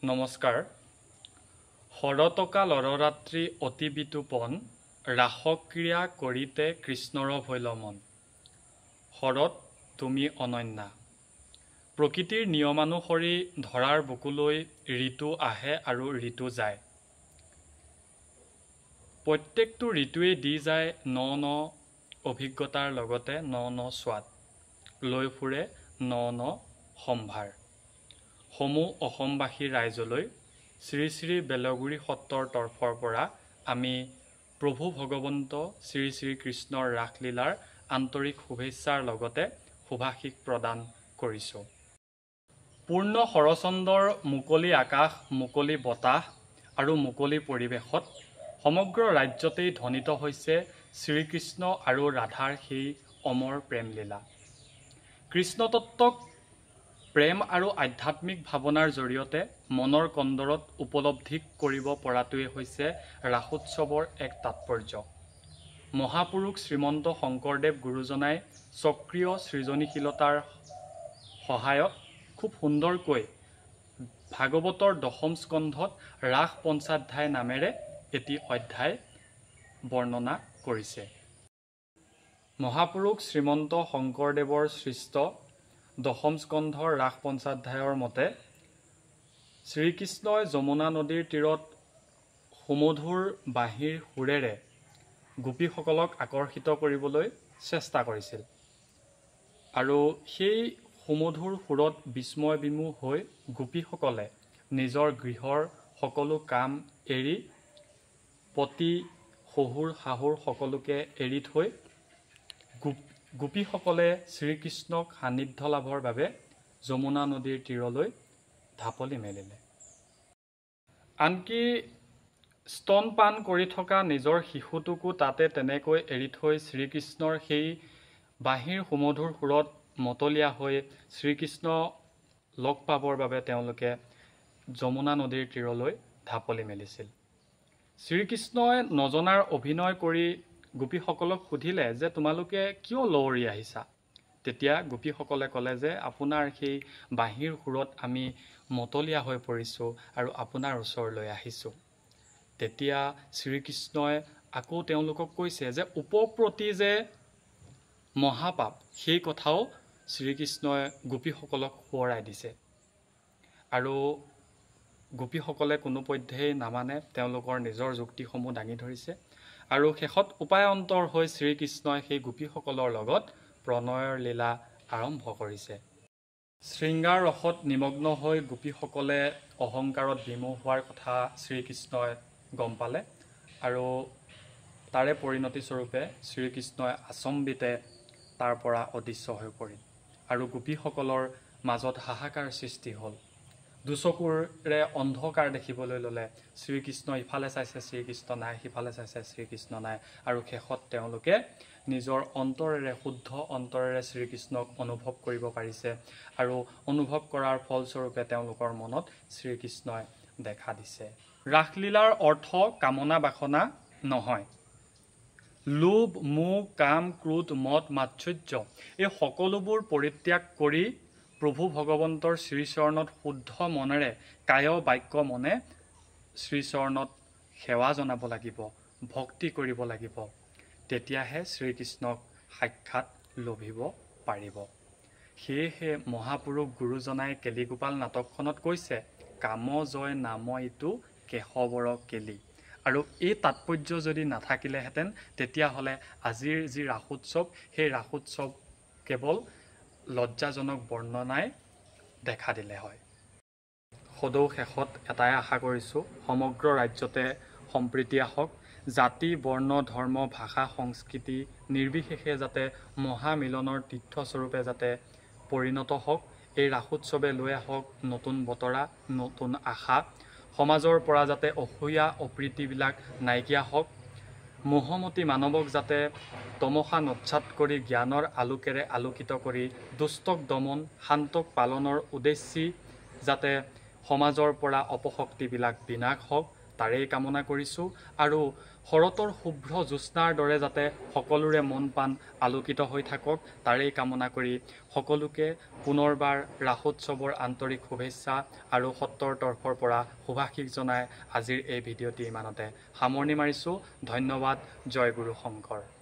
নমস্কাৰ। শৰতকা লৰৰাত্ৰি অতি বিতোপন, ৰাসক্ৰিয়া কৰিতে কৃষ্ণৰ ভৈল মন। শৰৎ তুমি অনন্যা। প্ৰকৃতিৰ নিয়মানুসৰি ধৰাৰ বুকুলৈ ঋতু আহে আৰু ঋতু যায়। প্ৰত্যেকটো ঋতুৱেই দি যায় ন ন অভিজ্ঞতাৰ লগতে ন ন স্বাদ। লৈ ফুৰে ন ন সম্ভাৰ। সমূহ অসমবাসী ৰাইজলৈ শ্ৰী শ্ৰী বেলগুৰি সত্ৰৰ তৰফৰ পৰা আমি প্ৰভু ভগৱন্ত শ্ৰী শ্ৰী কৃষ্ণৰ ৰাসলীলাৰ আন্তৰিক শুভেচ্ছাৰ লগতে শুভাশীষ প্ৰদান কৰিছোঁ। পূৰ্ণ শৰচন্দৰ মুকলি আকাশ, মুকলি বতাহ আৰু মুকলি পৰিৱেশত সমগ্ৰ ৰাজ্যতেই ধ্বনিত হৈছে শ্ৰীকৃষ্ণ আৰু ৰাধাৰ সেই অমৰ প্ৰেমলীলা। কৃষ্ণতত্ত্বক প্ৰেম আৰু আধ্যাত্মিক ভাৱনাৰ জৰিয়তে মনৰ কন্দৰত উপলব্ধি কৰিব পৰাটোৱে হৈছে ৰাসোৎসৱৰ এক তাৎপৰ্য। মহাপুৰুষ শ্ৰীমন্ত শংকৰদেৱ গুৰুজনাই স্বকীয় সৃজনীশীলতাৰ সহায়ত খুব সুন্দৰকৈ ভাগৱতৰ দশম স্কন্ধত ৰাস পঞ্চাধ্যায় নামেৰে এটি অধ্যায় বৰ্ণনা কৰিছে। মহাপুৰুষ শ্ৰীমন্ত শংকৰদেৱৰ সৃষ্ট দশম স্কন্ধৰ ৰাস পঞ্চাধ্যায়ৰ মতে শ্ৰীকৃষ্ণই যমুনা নদীৰ তীৰত সুমধুৰ বাঁহীৰ সুৰেৰে গোপীসকলক আকৰ্ষিত কৰিবলৈ চেষ্টা কৰিছিল আৰু সেই সুমধুৰ সুৰত বিস্ময় বিমোহ হৈ গোপীসকলে নিজৰ গৃহৰ সকলো কাম এৰি পতি শহুৰ শাহুৰ সকলোকে এৰি থৈ গোপীসকলে শ্ৰীকৃষ্ণক সান্নিধ্য লাভৰ বাবে যমুনা নদীৰ তীৰলৈ ঢাপলি মেলিলে। আনকি স্তনপান কৰি থকা নিজৰ শিশুটোকো তাতে তেনেকৈ এৰি থৈ শ্ৰীকৃষ্ণৰ সেই বাঁহীৰ সুমধুৰ সুৰত মতলীয়া হৈ শ্ৰীকৃষ্ণ লগ পাবৰ বাবে তেওঁলোকে যমুনা নদীৰ তীৰলৈ ঢাপলি মেলিছিল। শ্ৰীকৃষ্ণই নজনাৰ অভিনয় কৰি গোপীসকলক সুধিলে যে তোমালোকে কিয় লৱৰি আহিছা? তেতিয়া গোপীসকলে ক'লে যে আপোনাৰ সেই বাঁহীৰ সুৰত আমি মতলীয়া হৈ পৰিছোঁ আৰু আপোনাৰ ওচৰলৈ আহিছোঁ। তেতিয়া শ্ৰীকৃষ্ণই আকৌ তেওঁলোকক কৈছে যে উপপ্ৰতি যে মহাপাপ, সেই কথাও শ্ৰীকৃষ্ণই গোপীসকলক সোঁৱৰাই দিছে আৰু গোপীসকলে কোনোপধ্যেই নামানে, তেওঁলোকৰ নিজৰ যুক্তিসমূহ দাঙি ধৰিছে আৰু শেষত উপায়ন্তৰ হৈ শ্ৰীকৃষ্ণই সেই গোপীসকলৰ লগত প্ৰণয়ৰ লীলা আৰম্ভ কৰিছে। শৃংগাৰ ৰসত নিমগ্ন হৈ গোপীসকলে অহংকাৰত বিমোহ হোৱাৰ কথা শ্ৰীকৃষ্ণই গম পালে আৰু তাৰে পৰিণতি স্বৰূপে শ্ৰীকৃষ্ণই আচম্বিতে তাৰ পৰা অদৃশ্য হৈ পৰিল আৰু গোপীসকলৰ মাজত হাহাকাৰ সৃষ্টি হ'ল। দুচকুৰে অন্ধকাৰ দেখিবলৈ ল'লে। শ্ৰীকৃষ্ণ ইফালে চাইছে, শ্ৰীকৃষ্ণ নাই, সিফালে চাইছে, শ্ৰীকৃষ্ণ নাই আৰু শেষত তেওঁলোকে নিজৰ অন্তৰেৰে, শুদ্ধ অন্তৰেৰে শ্ৰীকৃষ্ণক অনুভৱ কৰিব পাৰিছে আৰু অনুভৱ কৰাৰ ফলস্বৰূপে তেওঁলোকৰ মনত শ্ৰীকৃষ্ণই দেখা দিছে। ৰাসলীলাৰ অৰ্থ কামনা বাসনা নহয়। লোভ, মোহ, কাম, ক্ৰোধ, মদ, মাৎসৰ্য এই সকলোবোৰ পৰিত্যাগ কৰি প্ৰভু ভগৱন্তৰ শ্ৰীচৰণত শুদ্ধ মনেৰে কায় বাক্য মনে শ্ৰীচৰণত সেৱা জনাব লাগিব, ভক্তি কৰিব লাগিব। তেতিয়াহে শ্ৰীকৃষ্ণক সাক্ষাৎ লভিব পাৰিব। সেয়েহে মহাপুৰুষ গুৰুজনাই কেলিগোপাল নাটকখনত কৈছে, কাম জয় নাম ইটো কেশৱৰ কেলি। আৰু এই তাৎপৰ্য যদি নাথাকিলেহেঁতেন তেতিয়াহ'লে আজিৰ যি ৰাসোৎসৱ, সেই ৰাসোৎসৱ কেৱল লজ্জাজনক বৰ্ণনাই দেখা দিলে হয়। সদৌ শেষত এটাই আশা কৰিছোঁ, সমগ্ৰ ৰাজ্যতে সম্প্ৰীতি আহক, জাতি, বৰ্ণ, ধৰ্ম, ভাষা, সংস্কৃতি নিৰ্বিশেষে যাতে মহামিলনৰ তীৰ্থস্বৰূপে যাতে পৰিণত হওক। এই ৰাসোৎসৱে লৈ আহক নতুন বতৰা, নতুন আশা। সমাজৰ পৰা যাতে অসূয়া অপ্ৰীতিবিলাক নাইকিয়া হওক। মোহমতী মানৱক যাতে তমসা নৎসাৎ কৰি জ্ঞানৰ আলোকেৰে আলোকিত কৰি দুষ্টক দমন, শান্তক পালনৰ উদ্দেশ্যি যাতে সমাজৰ পৰা অপশক্তিবিলাক বিনাশ হওক, তাৰেই কামনা কৰিছোঁ আৰু শৰতৰ শুভ্ৰ জ্যোৎস্নাৰ দৰে যাতে সকলোৰে মন প্ৰাণ আলোকিত হৈ থাকক তাৰেই কামনা কৰি সকলোকে পুনৰবাৰ ৰাসোৎসৱৰ আন্তৰিক শুভেচ্ছা আৰু সত্ৰৰ তৰফৰ পৰা শুভাশীষ জনাই আজিৰ এই ভিডিঅ'টি ইমানতে সামৰণি মাৰিছোঁ। ধন্যবাদ। জয় গুৰু শংকৰ।